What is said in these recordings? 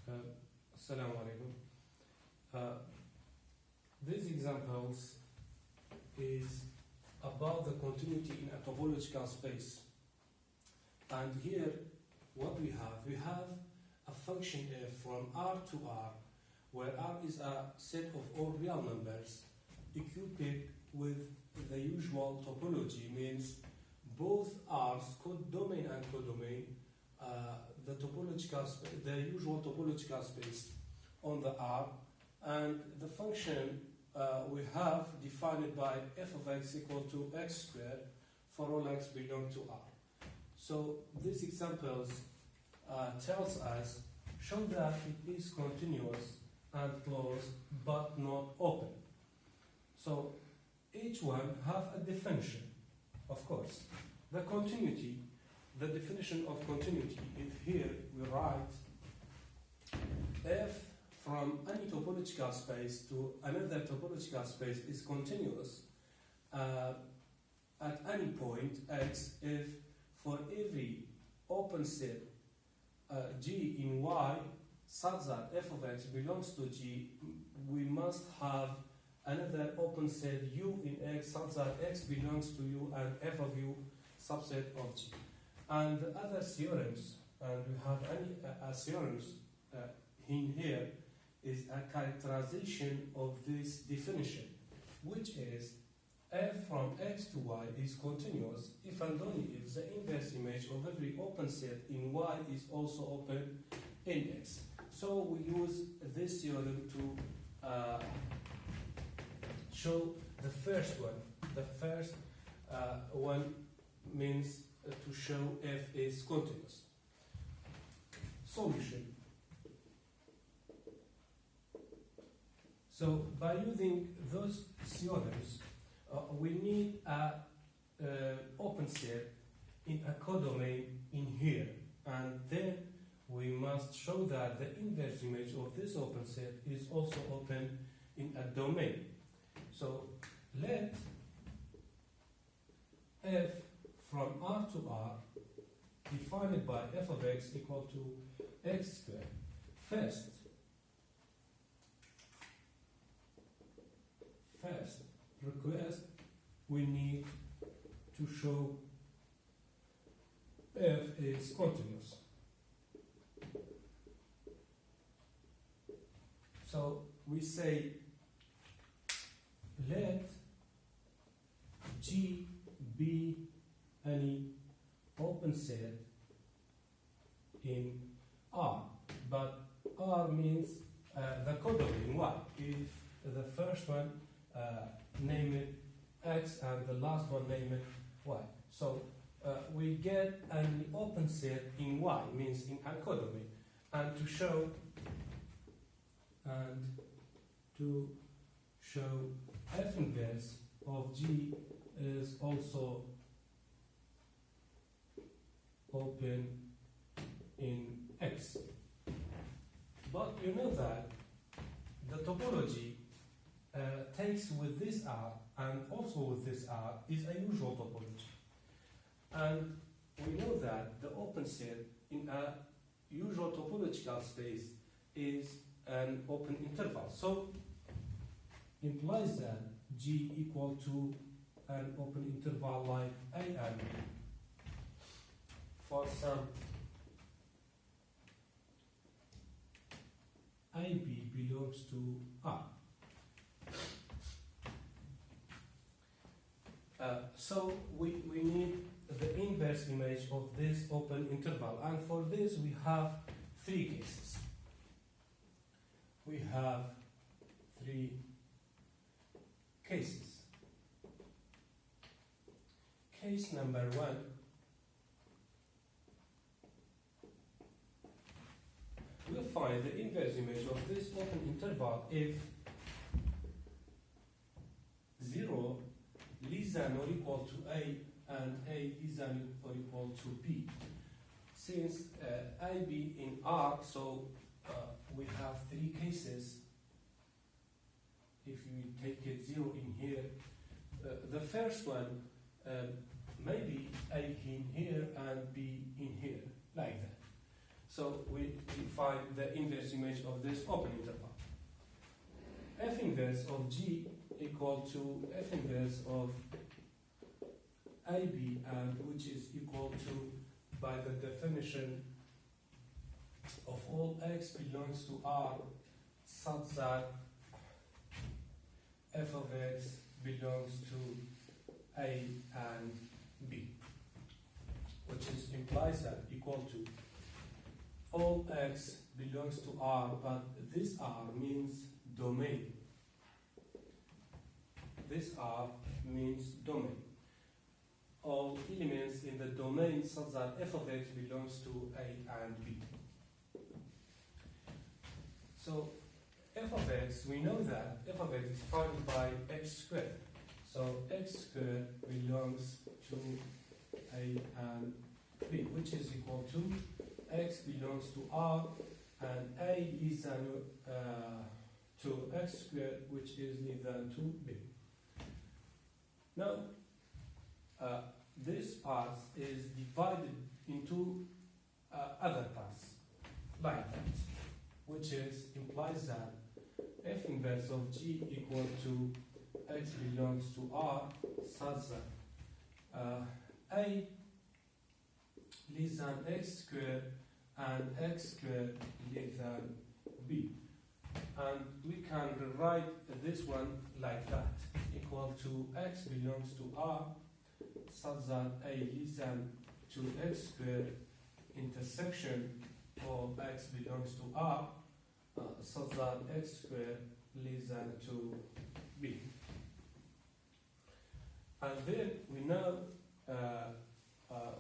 Assalamu alaikum. These examples is about the continuity in a topological space. And here, what we have a function f from R to R, where R is a set of all real numbers equipped with the usual topology, means both R's, domain and codomain, the usual topological space on the R, and the function we have defined by f of x equal to x squared for all x belong to R. So these examples tells us, show that it is continuous and closed but not open. So each one have a definition, of course. The continuity, the definition of continuity, if here we write f from any topological space to another topological space is continuous at any point x if for every open set G in Y such that f of x belongs to G, we must have another open set U in X such that X belongs to U and f of U subset of G. And the other theorems, and we have any theorems in here, is a characterization of this definition, which is f from x to y is continuous if and only if the inverse image of every open set in y is also open in x. So we use this theorem to show the first one. The first one means to show f is continuous. Solution. So by using those theorems, we need a open set in a codomain in here, and then we must show that the inverse image of this open set is also open in a domain. So let f from R to R defined by f of x equal to x squared. First request, we need to show f is continuous. So we say let G be any open set in R, but R means the codomain Y. If the first one name it X and the last one name it Y. So we get an open set in Y, means in a codomain. And to show f inverse of G is also open in X. But you know that the topology takes with this R and also with this R is a usual topology. And we know that the open set in a usual topological space is an open interval. So implies that G equal to an open interval like A and B for some AB belongs to R. So we need the inverse image of this open interval, and for this we have three cases. We have three cases. Case number one, we'll find the inverse image of this open interval if 0 less than or equal to A and A less than or equal to B. Since AB in R, so we have three cases. If we take it 0 in here, the first one maybe A in here and B in here, like that. So we find the inverse image of this open interval. F inverse of G equal to F inverse of AB, and which is equal to, by the definition of all x belongs to R, such that f of x belongs to A and B, which implies that equal to all x belongs to R, but this R means domain. This R means domain. All elements in the domain such that f of x belongs to A and B. So f of x, we know that f of x is defined by x squared. So x squared belongs to A and B, which is equal to x belongs to R and A is than to x squared, which is less than to B. Now, this part is divided into other parts, like that, which implies that f inverse of G equal to x belongs to R, such that A less than x squared and x squared less than B. And we can rewrite this one like that, equal to x belongs to R, such that A less than to x squared intersection of x belongs to R, such that x squared less than to B. And then we know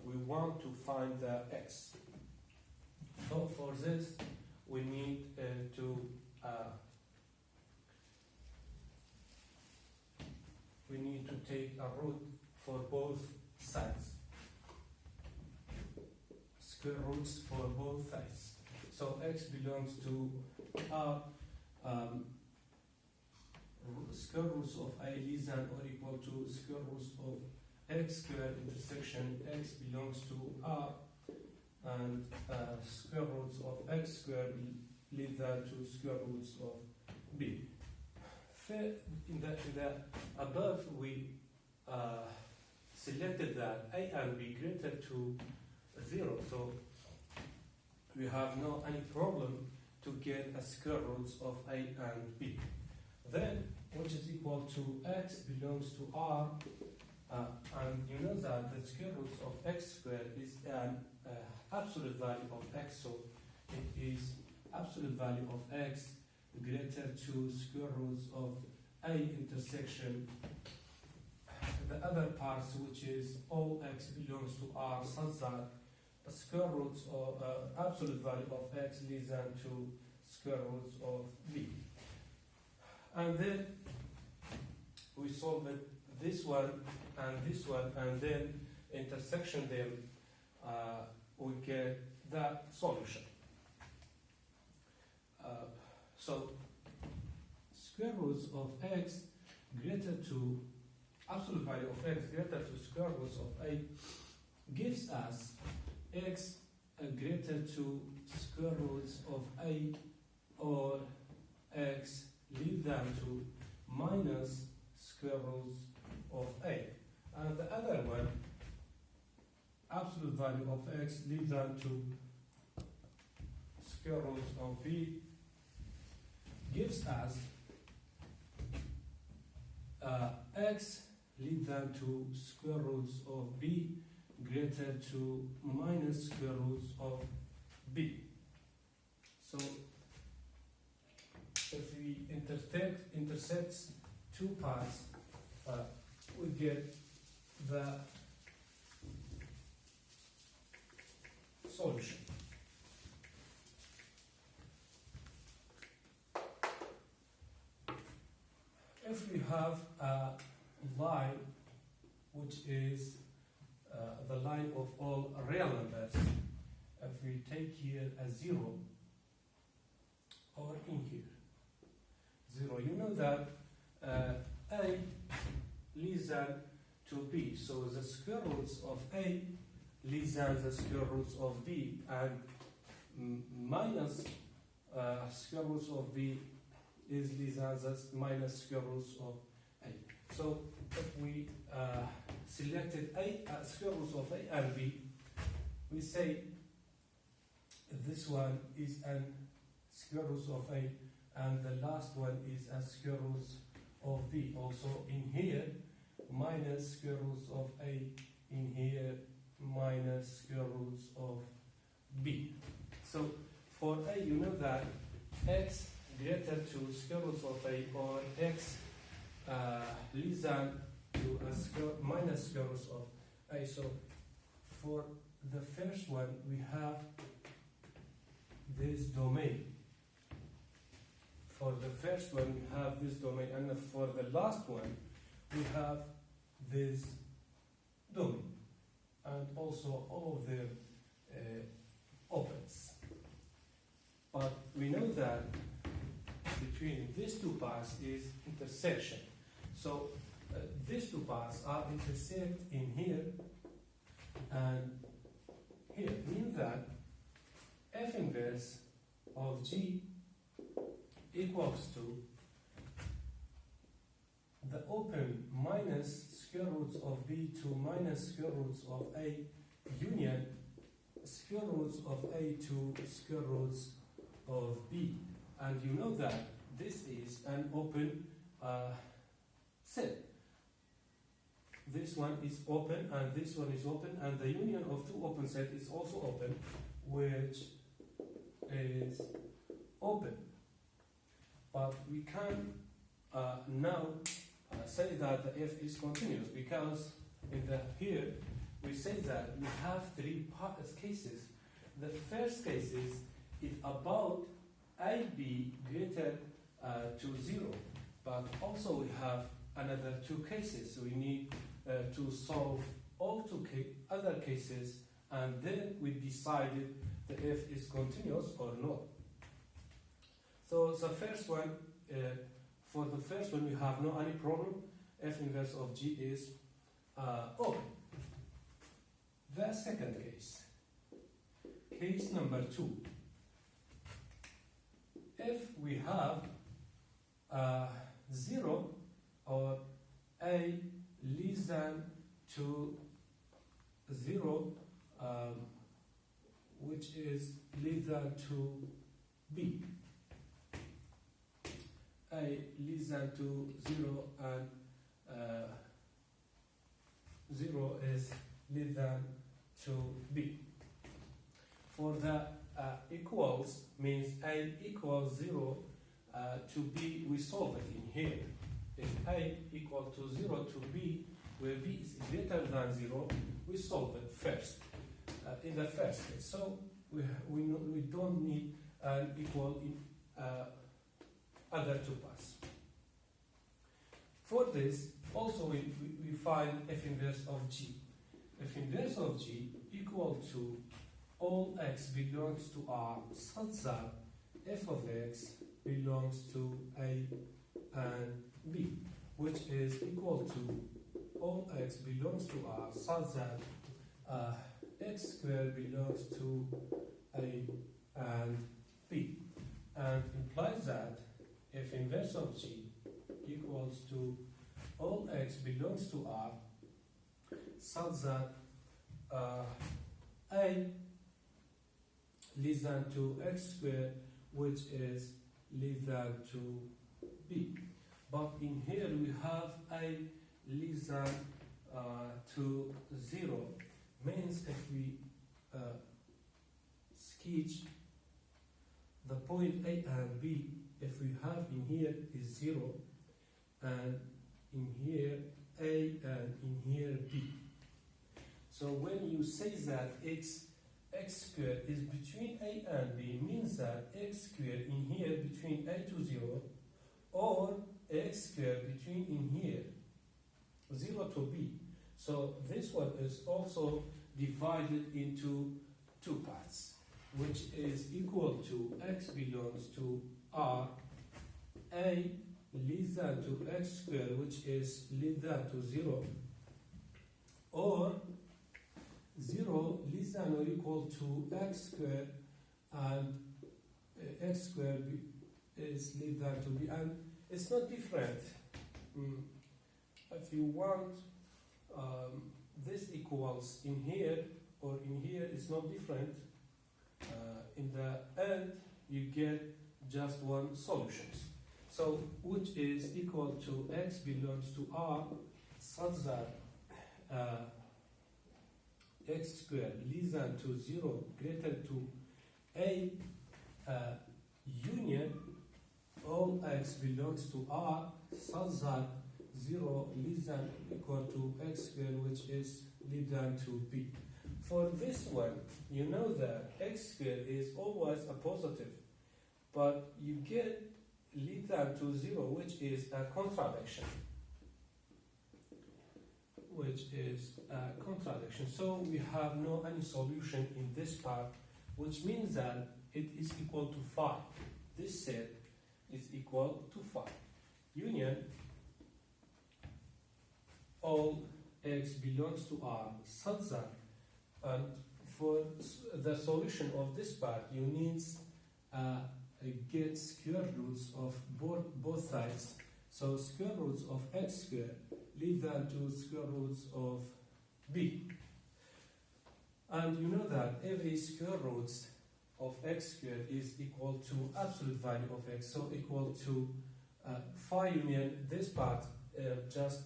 we want to find the x. So for this, we need to take a root for both sides, square roots for both sides. So x belongs to R, square roots of A less than or equal to square roots of x squared intersection x belongs to R, and square roots of x squared less than to square roots of B. In the above, we selected that A and B greater to 0, so we have no any problem to get a square roots of A and B. Then, which is equal to x belongs to R, and you know that the square roots of x squared is an absolute value of x, so it is absolute value of x greater to square roots of A intersection the other parts, which is all x belongs to R, such that the square roots of absolute value of x less than to square roots of B. And then we solve it, this one, and then intersection them, we get that solution. So square roots of x greater to absolute value of x greater to square roots of A gives us x greater to square roots of A, or x less than to minus square roots of A. And the other one, absolute value of x less than to square roots of B, gives us x less than to square roots of B greater to minus square roots of B. So if we intersect two parts, we get the solution. If we have a line which is the line of all real numbers, if we take here a 0, or in here 0, you know that A less than to B, so the square roots of A less than the square roots of B, and minus square roots of b is less than the minus square roots of a. So if we selected square roots of a and b, we say this one is an square root of a, and the last one is a square root of b. Also in here, minus square roots of a, in here, minus square roots of b. So for a, you know that x greater to square roots of a, or x less than to a minus square roots of a. So for the first one, we have this domain. For the first one, we have this domain, and for the last one, we have this domain, and also all of them opens. But we know that between these two paths is intersection. So these two paths are intersect in here and here, means that f inverse of g equals to the open minus square roots of b to minus square roots of a union square roots of a to square roots of b. And you know that this is an open set. This one is open and this one is open, and the union of two open sets is also open, which is open. But we can now say that the f is continuous, because in the here we say that we have three cases. The first case is if about ab greater to 0, but also we have another two cases. So we need to solve all two other cases, and then we decided the f is continuous or not. So the first one, for the first one, we have no any problem. F inverse of g is open. The second case, case number 2. If we have 0 or a less than to 0, which is less than to b. A less than to 0 and 0 is less than to b. For the equals, means a equals 0 to b, we solve it in here. If a equal to 0 to b, where b is greater than 0, we solve it first, in the first case. So we don't need an equal in other two paths. For this, also we find f inverse of g. F inverse of g equal to all x belongs to R such that f of x belongs to a and b, which is equal to all x belongs to R such that x squared belongs to a and b, and implies that f inverse of g equals to all x belongs to R such that a less than to x squared, which is less than to b. But in here we have a less than to 0, means if we sketch the point a and b, if we have in here is 0, and in here a and in here b. So when you say that x squared is between a and b, means that x squared in here between a to 0, or x squared between in here 0 to b. So this one is also divided into two parts, which is equal to x belongs to R, a less than to x squared, which is less than to 0, or 0 less than or equal to x squared, and x squared is less than to b, and it's not different. If you want this equals in here or in here, it's not different. In the end, you get just one solution. So, which is equal to x belongs to R such that x squared less than to 0 greater to a union all x belongs to R such that 0 less than equal to x squared, which is less than to b. For this one, you know that x squared is always a positive, but you get less than to 0, which is a contradiction. So we have no any solution in this part, which means that it is equal to 5. This set is equal to 5. Union all x belongs to R such that, and for the solution of this part, you need get square roots of both sides. So square roots of x squared less than to square roots of b. And you know that every square roots of x squared is equal to absolute value of x, so equal to phi union this part, just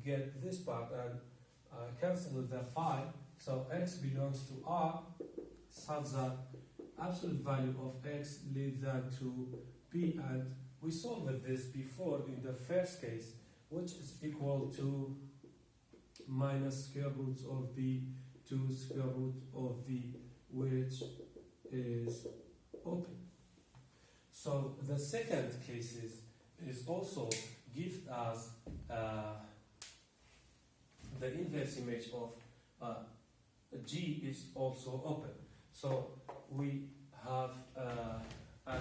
get this part and cancel the phi, so x belongs to R such that absolute value of x less than to b, and we solved this before in the first case, which is equal to minus square roots of b to square root of b, which is open. So the second case is also give us the inverse image of G is also open. So we have a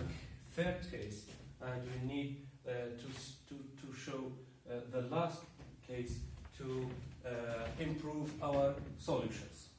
third case, and we need to show the last case to improve our solutions.